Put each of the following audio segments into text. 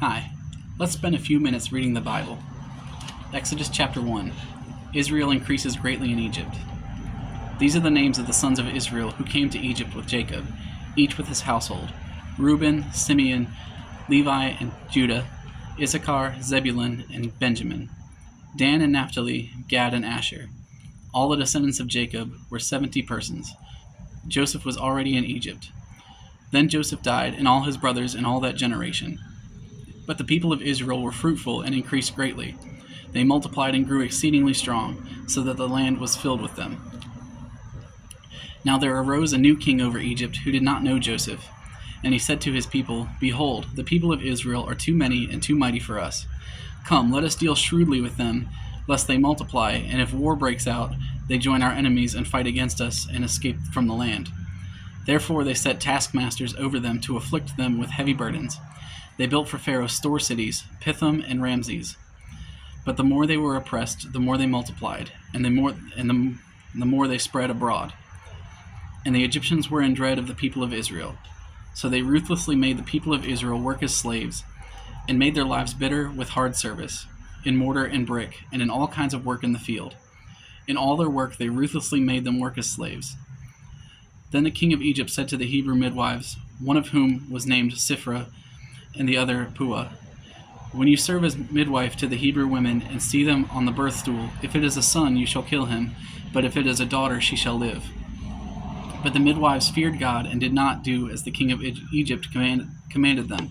Hi, let's spend a few minutes reading the Bible. Exodus chapter 1. Israel increases greatly in Egypt. These are the names of the sons of Israel who came to Egypt with Jacob, each with his household: Reuben, Simeon, Levi, and Judah, Issachar, Zebulun, and Benjamin, Dan and Naphtali, Gad and Asher. All the descendants of Jacob were 70 persons. Joseph was already in Egypt. Then Joseph died, and all his brothers and all that generation. But the people of Israel were fruitful and increased greatly. They multiplied and grew exceedingly strong, so that the land was filled with them. Now there arose a new king over Egypt who did not know Joseph. And he said to his people, "Behold, the people of Israel are too many and too mighty for us. Come, let us deal shrewdly with them, lest they multiply, and if war breaks out, they join our enemies and fight against us and escape from the land." Therefore they set taskmasters over them to afflict them with heavy burdens. They built for Pharaoh store cities, Pithom and Ramses. But the more they were oppressed, the more they multiplied, and the more they spread abroad. And the Egyptians were in dread of the people of Israel. So they ruthlessly made the people of Israel work as slaves, and made their lives bitter with hard service, in mortar and brick, and in all kinds of work in the field. In all their work they ruthlessly made them work as slaves. Then the king of Egypt said to the Hebrew midwives, one of whom was named Siphrah, and the other Puah, "When you serve as midwife to the Hebrew women and see them on the birth stool, if it is a son, you shall kill him, but if it is a daughter, she shall live." But the midwives feared God and did not do as the king of Egypt commanded them,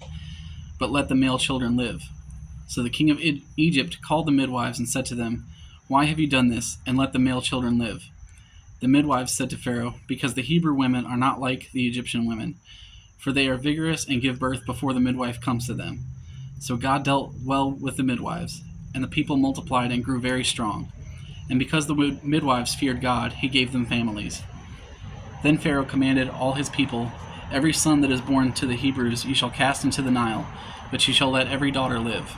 but let the male children live. So the king of Egypt called the midwives and said to them, "Why have you done this, and let the male children live?" The midwives said to Pharaoh, "Because the Hebrew women are not like the Egyptian women, for they are vigorous and give birth before the midwife comes to them." So God dealt well with the midwives, and the people multiplied and grew very strong. And because the midwives feared God, he gave them families. Then Pharaoh commanded all his people, "Every son that is born to the Hebrews you shall cast into the Nile, but you shall let every daughter live."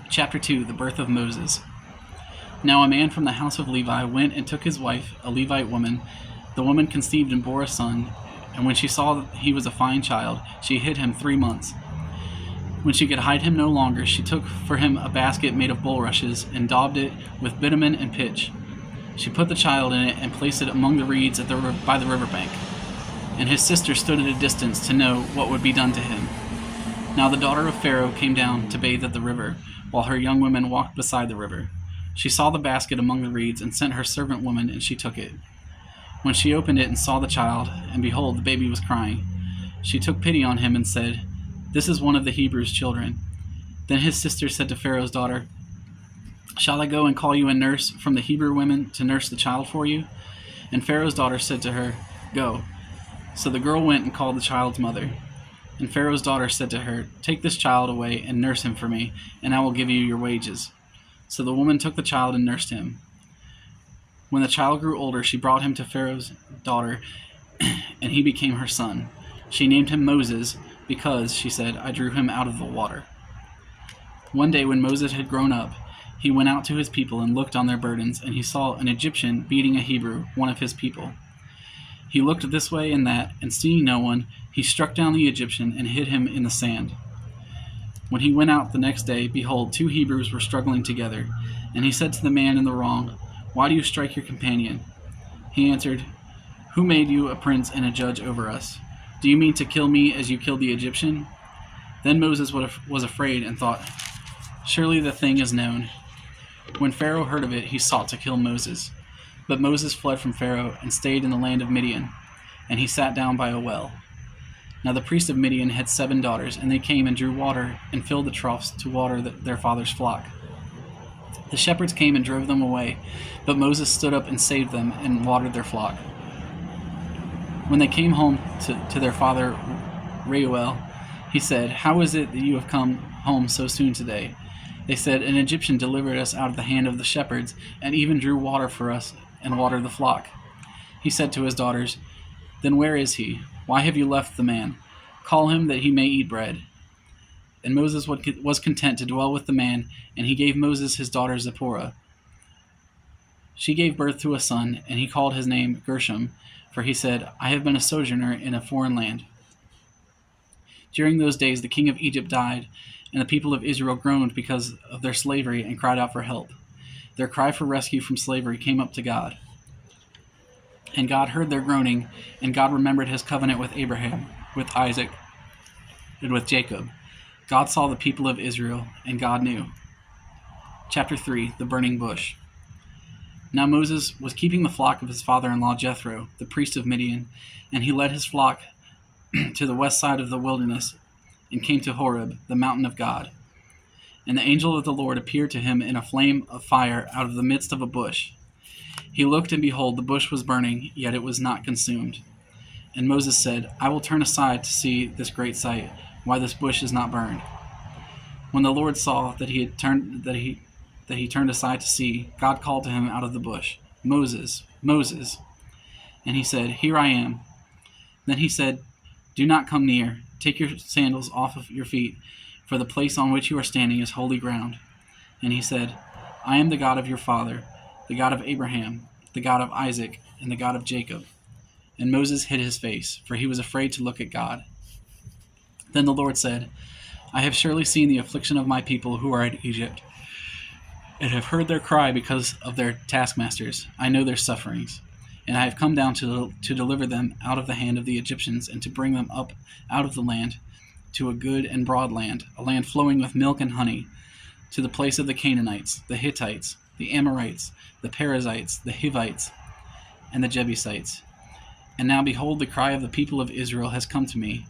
Chapter 2. The birth of Moses. Now a man from the house of Levi went and took his wife, a Levite woman. The woman conceived and bore a son, and when she saw that he was a fine child, she hid him 3 months. When she could hide him no longer, she took for him a basket made of bulrushes and daubed it with bitumen and pitch. She put the child in it and placed it among the reeds by the riverbank. And his sister stood at a distance to know what would be done to him. Now the daughter of Pharaoh came down to bathe at the river, while her young women walked beside the river. She saw the basket among the reeds and sent her servant woman, and she took it. When she opened it and saw the child, and behold, the baby was crying, she took pity on him and said, "This is one of the Hebrews' children." Then his sister said to Pharaoh's daughter, "Shall I go and call you a nurse from the Hebrew women to nurse the child for you?" And Pharaoh's daughter said to her, "Go." So the girl went and called the child's mother. And Pharaoh's daughter said to her, "Take this child away and nurse him for me, and I will give you your wages." So the woman took the child and nursed him. When the child grew older, she brought him to Pharaoh's daughter, and he became her son. She named him Moses because, she said, "I drew him out of the water." One day when Moses had grown up, he went out to his people and looked on their burdens, and he saw an Egyptian beating a Hebrew, one of his people. He looked this way and that, and seeing no one, he struck down the Egyptian and hid him in the sand. When he went out the next day, behold, 2 Hebrews were struggling together. And he said to the man in the wrong, "Why do you strike your companion?" He answered, "Who made you a prince and a judge over us? Do you mean to kill me as you killed the Egyptian?" Then Moses was afraid and thought, "Surely the thing is known." When Pharaoh heard of it, he sought to kill Moses. But Moses fled from Pharaoh and stayed in the land of Midian, and he sat down by a well. Now the priest of Midian had 7 daughters, and they came and drew water and filled the troughs to water their father's flock. The shepherds came and drove them away, but Moses stood up and saved them and watered their flock. When they came home to their father Reuel, he said, "How is it that you have come home so soon today?" They said, "An Egyptian delivered us out of the hand of the shepherds, and even drew water for us and watered the flock." He said to his daughters, "Then where is he? Why have you left the man? Call him that he may eat bread." And Moses was content to dwell with the man, and he gave Moses his daughter Zipporah. She gave birth to a son, and he called his name Gershom, for he said, "I have been a sojourner in a foreign land." During those days the king of Egypt died, and the people of Israel groaned because of their slavery and cried out for help. Their cry for rescue from slavery came up to God. And God heard their groaning, and God remembered his covenant with Abraham, with Isaac, and with Jacob. God saw the people of Israel, and God knew. Chapter 3, the burning bush. Now Moses was keeping the flock of his father-in-law Jethro, the priest of Midian, and he led his flock to the west side of the wilderness and came to Horeb, the mountain of God. And the angel of the Lord appeared to him in a flame of fire out of the midst of a bush. He looked, and behold, the bush was burning, yet it was not consumed. And Moses said, I will turn aside to see this great sight, why this bush is not burned. When the Lord saw that he turned aside to see, God called to him out of the bush, Moses, Moses. And he said, Here I am. Then he said, Do not come near. Take your sandals off of your feet, for the place on which you are standing is holy ground. And he said, I am the God of your father, the God of Abraham, the God of Isaac, and the God of Jacob. And Moses hid his face, for he was afraid to look at God. Then the Lord said, I have surely seen the affliction of my people who are in Egypt, and have heard their cry because of their taskmasters. I know their sufferings. And I have come down to deliver them out of the hand of the Egyptians, and to bring them up out of the land to a good and broad land, a land flowing with milk and honey, to the place of the Canaanites, the Hittites, the Amorites, the Perizzites, the Hivites, and the Jebusites. And now behold, the cry of the people of Israel has come to me,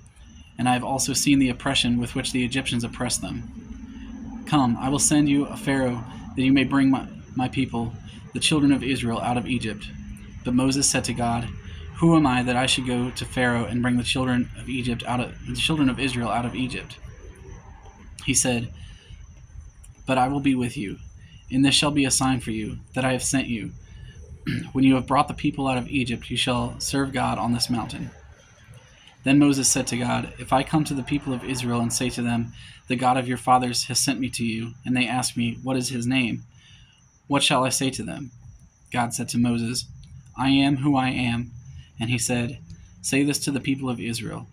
and I have also seen the oppression with which the Egyptians oppress them. Come, I will send you a Pharaoh, that you may bring my people, the children of Israel, out of Egypt. But Moses said to God, Who am I that I should go to Pharaoh and bring the children of Israel out of Egypt? He said, But I will be with you, and this shall be a sign for you, that I have sent you. When you have brought the people out of Egypt, you shall serve God on this mountain. Then Moses said to God, If I come to the people of Israel and say to them, The God of your fathers has sent me to you, and they ask me, What is his name? What shall I say to them? God said to Moses, I am who I am. And he said, Say this to the people of Israel,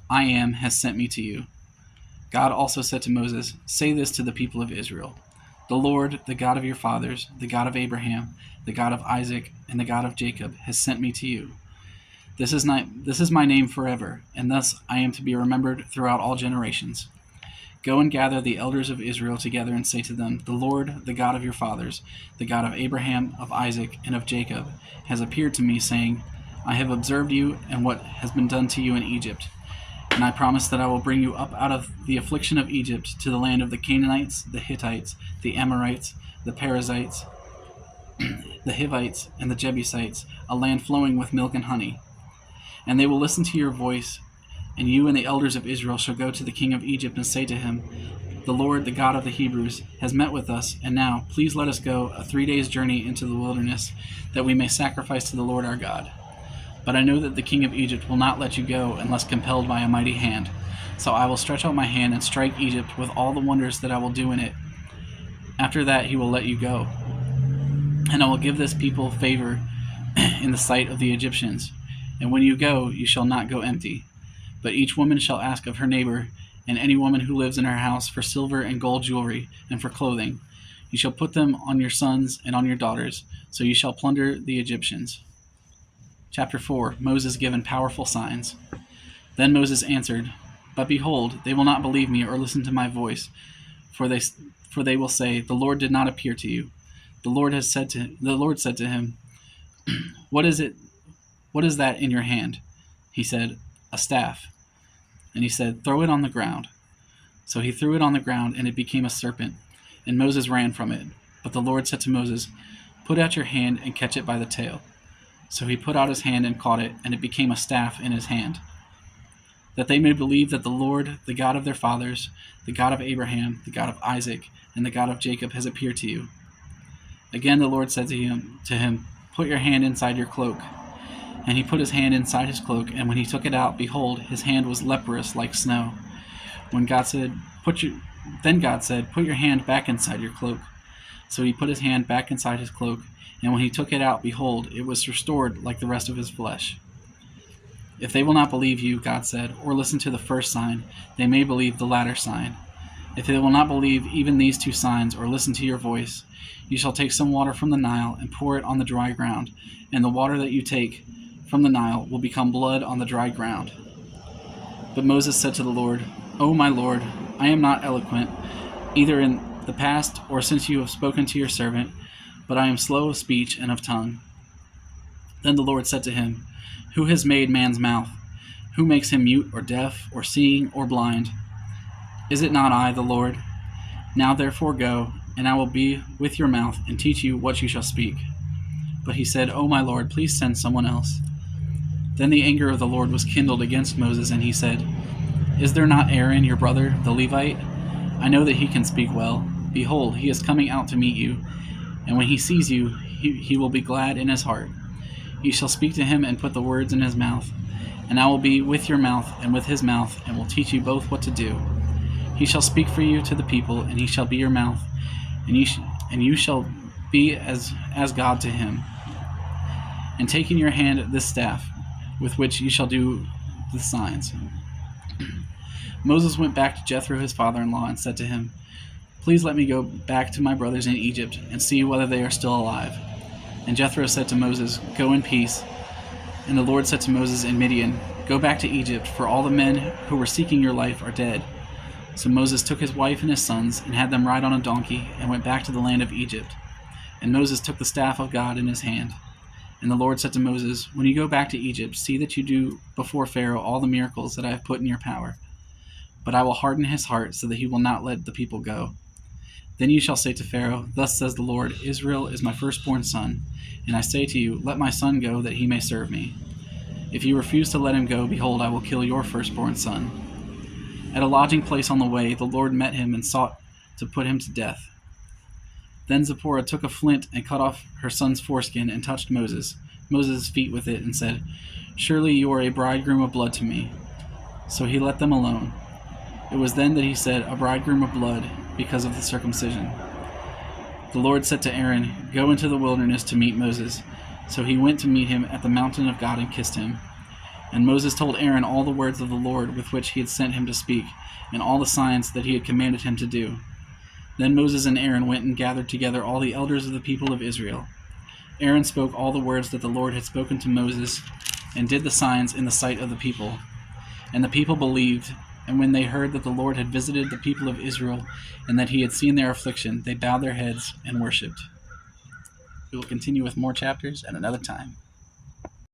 I am has sent me to you. God also said to Moses, Say this to the people of Israel, The Lord, the God of your fathers, the God of Abraham, the God of Isaac, and the God of Jacob, has sent me to you. This is my name forever, and thus I am to be remembered throughout all generations. Go and gather the elders of Israel together and say to them, The Lord, the God of your fathers, the God of Abraham, of Isaac, and of Jacob, has appeared to me, saying, I have observed you and what has been done to you in Egypt. And I promise that I will bring you up out of the affliction of Egypt to the land of the Canaanites, the Hittites, the Amorites, the Perizzites, the Hivites, and the Jebusites, a land flowing with milk and honey. And they will listen to your voice, and you and the elders of Israel shall go to the king of Egypt and say to him, The Lord, the God of the Hebrews, has met with us, and now please let us go a 3 days' journey into the wilderness, that we may sacrifice to the Lord our God. But I know that the king of Egypt will not let you go unless compelled by a mighty hand. So I will stretch out my hand and strike Egypt with all the wonders that I will do in it. After that he will let you go. And I will give this people favor in the sight of the Egyptians. And when you go, you shall not go empty. But each woman shall ask of her neighbor, and any woman who lives in her house, for silver and gold jewelry, and for clothing. You shall put them on your sons and on your daughters, so you shall plunder the Egyptians. Chapter 4. Moses given powerful signs. Then Moses answered, But behold, they will not believe me or listen to my voice, for they will say, The Lord did not appear to you. The Lord said to him, What is it? What is that in your hand? He said, A staff. And he said, Throw it on the ground. So he threw it on the ground, and it became a serpent, and Moses ran from it. But the Lord said to Moses, Put out your hand and catch it by the tail. So he put out his hand and caught it, and it became a staff in his hand. That they may believe that the Lord, the God of their fathers, the God of Abraham, the God of Isaac, and the God of Jacob has appeared to you. Again the Lord said to him, Put your hand inside your cloak. And he put his hand inside his cloak, and when he took it out, behold, his hand was leprous like snow. Then God said, Put your hand back inside your cloak. So he put his hand back inside his cloak, and when he took it out, behold, it was restored like the rest of his flesh. If they will not believe you, God said, or listen to the first sign, they may believe the latter sign. If they will not believe even these two signs or listen to your voice, you shall take some water from the Nile and pour it on the dry ground, and the water that you take from the Nile will become blood on the dry ground." But Moses said to the Lord, "O my Lord, I am not eloquent, either in the past or since you have spoken to your servant, but I am slow of speech and of tongue." Then the Lord said to him, "Who has made man's mouth? Who makes him mute or deaf or seeing or blind? Is it not I, the Lord? Now therefore go, and I will be with your mouth and teach you what you shall speak." But he said, "O my Lord, please send someone else." Then the anger of the Lord was kindled against Moses, and he said, "Is there not Aaron, your brother, the Levite? I know that he can speak well. Behold, he is coming out to meet you, and when he sees you, he will be glad in his heart. You shall speak to him and put the words in his mouth, and I will be with your mouth and with his mouth, and will teach you both what to do. He shall speak for you to the people, and he shall be your mouth, and you shall be as God to him. And take in your hand this staff, with which you shall do the signs." Moses went back to Jethro his father-in-law and said to him, "Please let me go back to my brothers in Egypt and see whether they are still alive." And Jethro said to Moses, "Go in peace." And the Lord said to Moses in Midian, "Go back to Egypt, for all the men who were seeking your life are dead." So Moses took his wife and his sons and had them ride on a donkey and went back to the land of Egypt. And Moses took the staff of God in his hand. And the Lord said to Moses, "When you go back to Egypt, see that you do before Pharaoh all the miracles that I have put in your power. But I will harden his heart so that he will not let the people go. Then you shall say to Pharaoh, 'Thus says the Lord, Israel is my firstborn son. And I say to you, let my son go that he may serve me. If you refuse to let him go, behold, I will kill your firstborn son.' At a lodging place on the way, the Lord met him and sought to put him to death. Then Zipporah took a flint and cut off her son's foreskin and touched Moses' feet with it, and said, 'Surely you are a bridegroom of blood to me.' So he let them alone. It was then that he said, 'A bridegroom of blood,' because of the circumcision. The Lord said to Aaron, 'Go into the wilderness to meet Moses.' So he went to meet him at the mountain of God and kissed him. And Moses told Aaron all the words of the Lord with which he had sent him to speak, and all the signs that he had commanded him to do. Then Moses and Aaron went and gathered together all the elders of the people of Israel. Aaron spoke all the words that the Lord had spoken to Moses, and did the signs in the sight of the people. And the people believed, and when they heard that the Lord had visited the people of Israel, and that he had seen their affliction, they bowed their heads and worshipped." We will continue with more chapters at another time.